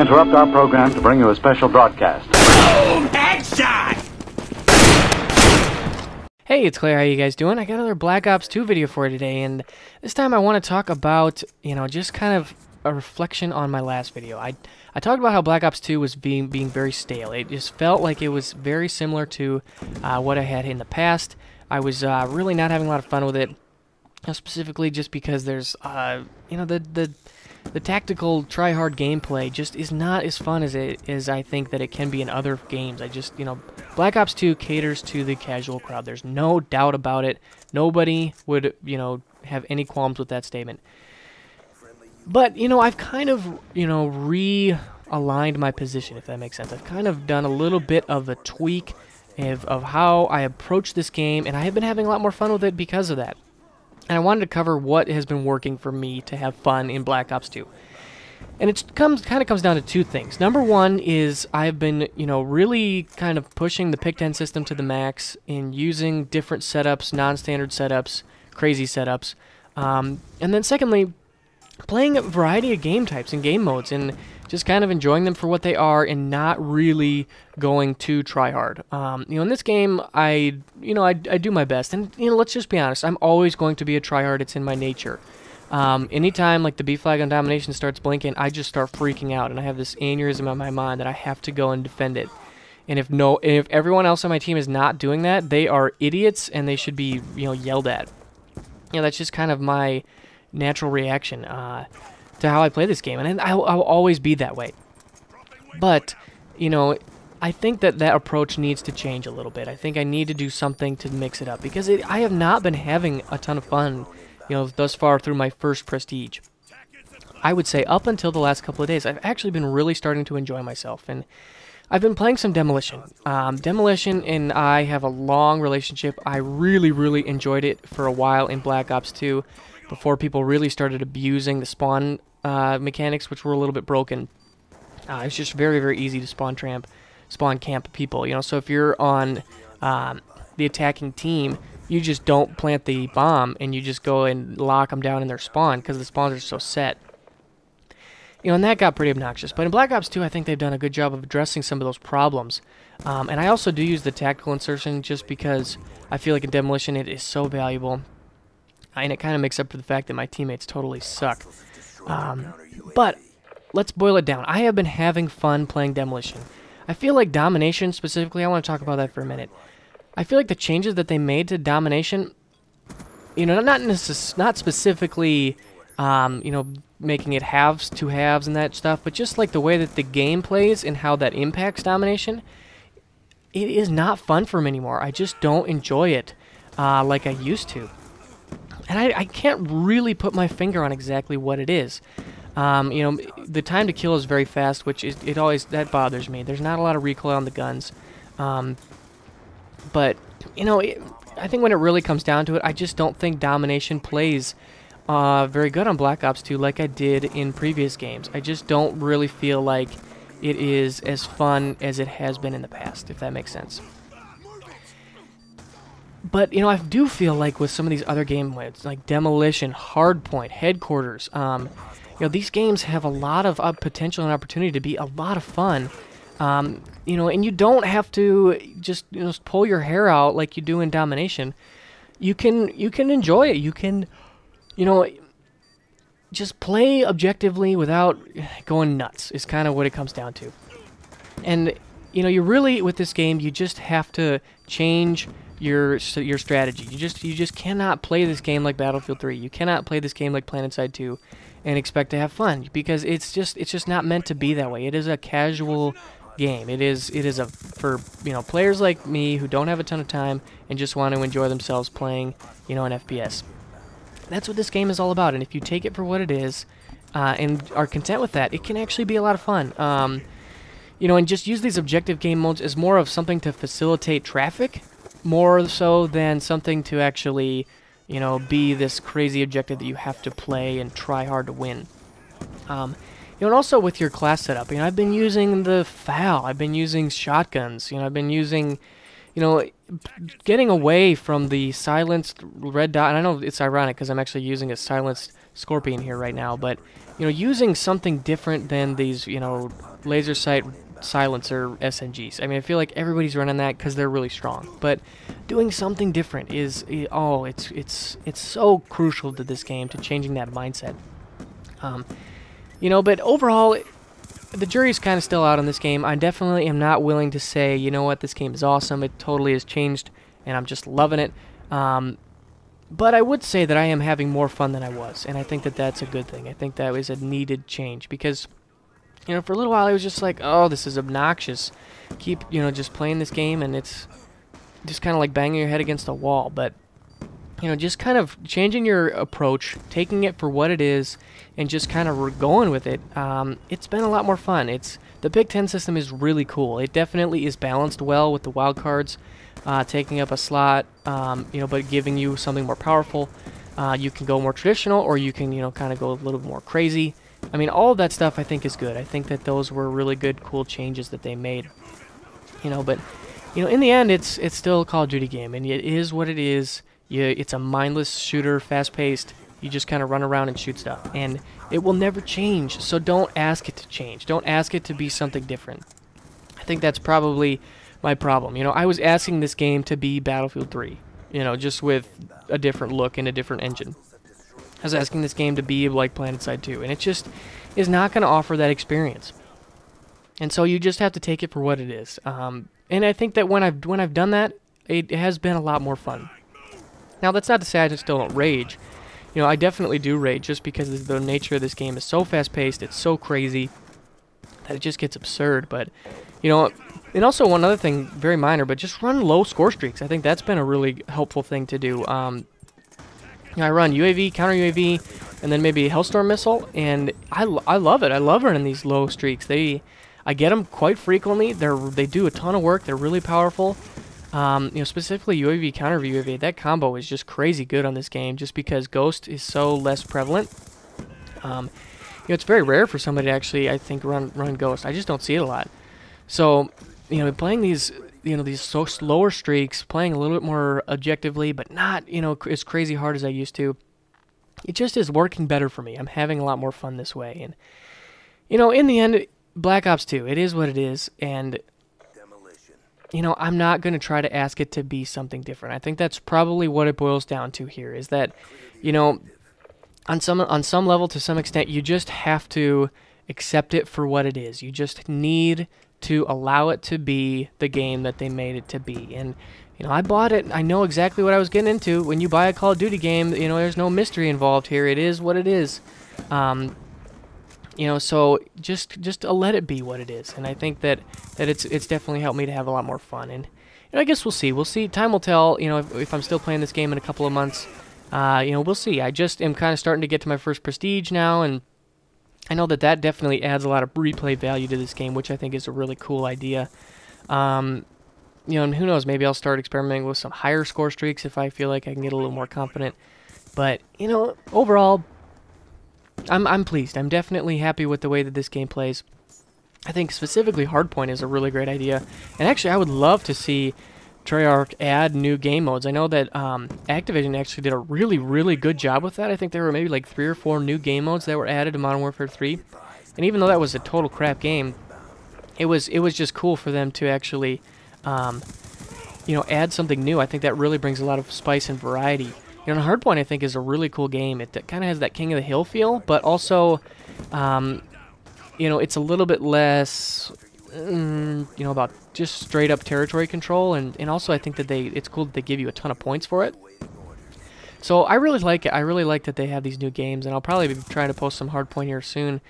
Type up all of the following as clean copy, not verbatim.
interrupt our program to bring you a special broadcast. Boom! Headshot! Hey, it's Claire. How you guys doing? I got another Black Ops 2 video for you today, and this time I want to talk about, just kind of a reflection on my last video. I talked about how Black Ops 2 was being very stale. It just felt like it was very similar to what I had in the past. I was really not having a lot of fun with it, specifically just because there's, the tactical try-hard gameplay just is not as fun as I think that it can be in other games. Black Ops 2 caters to the casual crowd. There's no doubt about it. Nobody would, have any qualms with that statement. But, I've kind of, realigned my position, if that makes sense. I've kind of done a little bit of a tweak of how I approach this game, and I have been having a lot more fun with it because of that. And I wanted to cover what has been working for me to have fun in Black Ops 2. And it kind of comes down to two things. Number one is I've been, really kind of pushing the pick-10 system to the max in using different setups, non-standard setups, crazy setups. And then secondly, playing a variety of game types and game modes and just kind of enjoying them for what they are and not really going too try hard. In this game, I do my best, and let's just be honest, I'm always going to be a tryhard. It's in my nature. Anytime like the B flag on domination starts blinking, I just start freaking out, and I have this aneurysm in my mind that I have to go and defend it. And if everyone else on my team is not doing that, they are idiots and they should be yelled at. That's just kind of my natural reaction to how I play this game, and I'll always be that way. But I think that approach needs to change a little bit. I think I need to do something to mix it up, because I have not been having a ton of fun thus far through my first Prestige. I would say up until the last couple of days, I've actually been really starting to enjoy myself, and I've been playing some Demolition. Demolition and I have a long relationship. I really, really enjoyed it for a while in Black Ops 2 before people really started abusing the spawn mechanics, which were a little bit broken. It's just very, very easy to spawn camp people. So if you're on the attacking team, you just don't plant the bomb and you just go and lock them down in their spawn because the spawns are so set. And that got pretty obnoxious. But in Black Ops 2, I think they've done a good job of addressing some of those problems. And I also do use the tactical insertion just because I feel like in Demolition it is so valuable. And it kind of makes up for the fact that my teammates totally suck. But let's boil it down. I have been having fun playing Demolition. I feel like Domination specifically, I want to talk about that for a minute. I feel like the changes that they made to Domination, not specifically, making it halves to halves and that stuff, but just like the way that the game plays and how that impacts Domination, it is not fun for me anymore. I just don't enjoy it like I used to. And I can't really put my finger on exactly what it is. The time to kill is very fast, which that bothers me. There's not a lot of recoil on the guns. But I think when it really comes down to it, I just don't think Domination plays very good on Black Ops 2 like I did in previous games. I just don't really feel like it is as fun as it has been in the past, if that makes sense. But, I do feel like with some of these other game modes, like Demolition, Hardpoint, Headquarters, these games have a lot of potential and opportunity to be a lot of fun. And you don't have to just pull your hair out like you do in Domination. You can enjoy it. You can, just play objectively without going nuts is kind of what it comes down to. And, you really, with this game, you just have to change your strategy. You just cannot play this game like Battlefield 3. You cannot play this game like PlanetSide 2 and expect to have fun, because it's just not meant to be that way. It is a casual game. It is for players like me who don't have a ton of time and just want to enjoy themselves playing an FPS. That's what this game is all about. And if you take it for what it is and are content with that, it can actually be a lot of fun. And just use these objective game modes as more of something to facilitate traffic, more so than something to actually, be this crazy objective that you have to play and try hard to win. And also with your class setup, I've been using the FAL, I've been using shotguns, I've been using, getting away from the silenced red dot. And I know it's ironic because I'm actually using a silenced Scorpion here right now, but using something different than these laser sight silencer SMGs. I mean, I feel like everybody's running that because they're really strong, but doing something different is it's so crucial to this game, to changing that mindset. But overall, the jury's kind of still out on this game. I definitely am not willing to say, you know what, this game is awesome. It totally has changed, and I'm just loving it. But I would say that I am having more fun than I was, and I think that that's a good thing. I think that was a needed change because, for a little while I was just like, oh, this is obnoxious. Keep, just playing this game, and it's just kind of like banging your head against a wall. But, just kind of changing your approach, taking it for what it is, and just kind of going with it, it's been a lot more fun. The Big Ten system is really cool. It definitely is balanced well with the wild cards, taking up a slot, but giving you something more powerful. You can go more traditional, or you can, kind of go a little bit more crazy. I mean, all of that stuff I think is good. I think that those were really good, cool changes that they made. But, in the end, it's still a Call of Duty game, and it is what it is. It's a mindless shooter, fast-paced. You just kind of run around and shoot stuff, and it will never change, so don't ask it to change. Don't ask it to be something different. I think that's probably my problem. I was asking this game to be Battlefield 3, just with a different look and a different engine. I was asking this game to be like PlanetSide 2, and it just is not going to offer that experience. And so you just have to take it for what it is. And I think that when I've done that, it has been a lot more fun. Now, that's not to say I just still don't rage. I definitely do rage just because the nature of this game is so fast-paced, it's so crazy, that it just gets absurd. But, and also one other thing, very minor, but just run low score streaks. I think that's been a really helpful thing to do. I run UAV, counter UAV, and then maybe a Hellstorm missile, and I love it. I love running these low streaks. I get them quite frequently. They do a ton of work. They're really powerful. Specifically UAV, counter UAV, that combo is just crazy good on this game just because Ghost is so less prevalent. It's very rare for somebody to actually, I think, run Ghost. I just don't see it a lot. So, playing these so slower streaks, playing a little bit more objectively, but not, as crazy hard as I used to, it just is working better for me. I'm having a lot more fun this way. And, in the end, Black Ops 2, it is what it is, and I'm not going to try to ask it to be something different. I think that's probably what it boils down to here, is that, on some level, to some extent, you just have to accept it for what it is. You just need to allow it to be the game that they made it to be. And, I bought it. I know exactly what I was getting into. When you buy a Call of Duty game, there's no mystery involved here. It is what it is. So just let it be what it is, and I think that it's definitely helped me to have a lot more fun. And I guess we'll see. We'll see. Time will tell. If I'm still playing this game in a couple of months, we'll see. I just am kind of starting to get to my first prestige now, and I know that definitely adds a lot of replay value to this game, which I think is a really cool idea. And who knows? Maybe I'll start experimenting with some higher score streaks if I feel like I can get a little more confident. But overall, I'm pleased. I'm definitely happy with the way that this game plays. I think specifically Hardpoint is a really great idea. And actually, I would love to see Treyarch add new game modes. I know that Activision actually did a really, really good job with that. I think there were maybe like 3 or 4 new game modes that were added to Modern Warfare 3. And even though that was a total crap game, it was just cool for them to actually, add something new. I think that really brings a lot of spice and variety. Hardpoint, I think, is a really cool game. It kind of has that King of the Hill feel, but also, it's a little bit less, about just straight-up territory control, and also I think that it's cool that they give you a ton of points for it. So I really like it. I really like that they have these new games, and I'll probably be trying to post some Hardpoint here soon.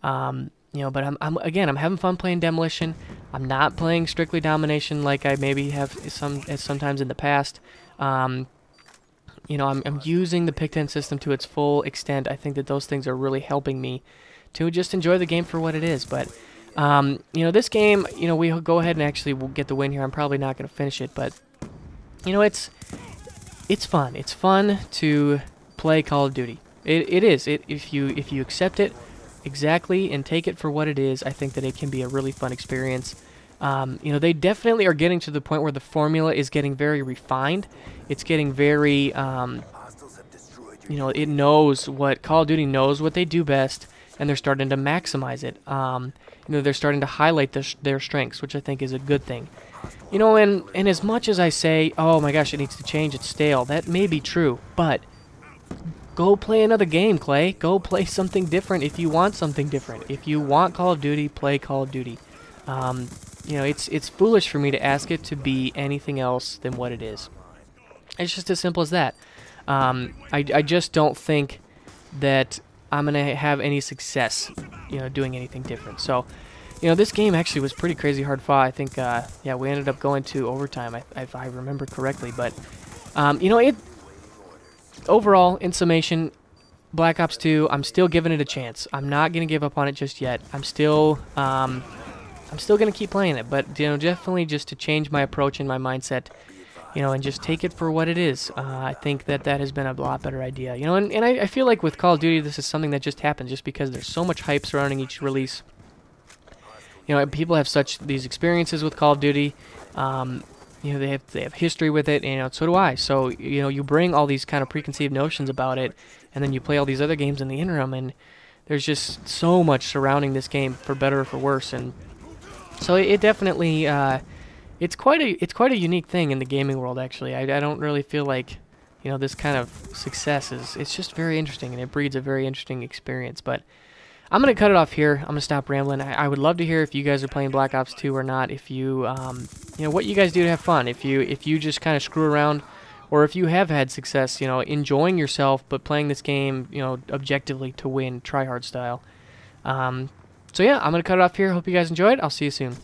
But I'm having fun playing Demolition. I'm not playing strictly Domination like I maybe have sometimes in the past. I'm using the Pick-10 system to its full extent. I think that those things are really helping me to just enjoy the game for what it is. But, this game, we'll go ahead and actually we'll get the win here. I'm probably not going to finish it, but, it's fun. It's fun to play Call of Duty. It is. If you accept it exactly and take it for what it is, I think that it can be a really fun experience. They definitely are getting to the point where the formula is getting very refined. It's getting very, you know, it knows what Call of Duty knows what they do best, and they're starting to maximize it. You know, they're starting to highlight their strengths, which I think is a good thing. You know, and as much as I say, oh my gosh, it needs to change, it's stale, that may be true, but go play another game, Clay. Go play something different if you want something different. If you want Call of Duty, play Call of Duty. You know, it's foolish for me to ask it to be anything else than what it is. It's just as simple as that. I just don't think that I'm going to have any success, you know, doing anything different. So, you know, this game actually was pretty crazy hard fought. I think, yeah, we ended up going to overtime, if I remember correctly. But, you know, overall, in summation, Black Ops 2, I'm still giving it a chance. I'm not going to give up on it just yet. I'm still going to keep playing it. But, you know, definitely just to change my approach and my mindset, you know, and just take it for what it is. I think that has been a lot better idea. You know, and I feel like with Call of Duty, this is something that just happens just because there's so much hype surrounding each release. You know, people have these experiences with Call of Duty. You know, they have history with it, and you know, so do I. So, you know, you bring all these kind of preconceived notions about it, and then you play all these other games in the interim, and there's just so much surrounding this game, for better or for worse. And so it definitely, it's quite a unique thing in the gaming world. Actually, I don't really feel like, you know, this kind of success it's just very interesting, and it breeds a very interesting experience. But I'm going to cut it off here. I'm going to stop rambling. I would love to hear if you guys are playing Black Ops 2 or not. If you, you know, what you guys do to have fun. If you just kind of screw around, or if you have had success, you know, enjoying yourself, but playing this game, you know, objectively to win, try hard style. So yeah, I'm going to cut it off here. Hope you guys enjoyed. I'll see you soon.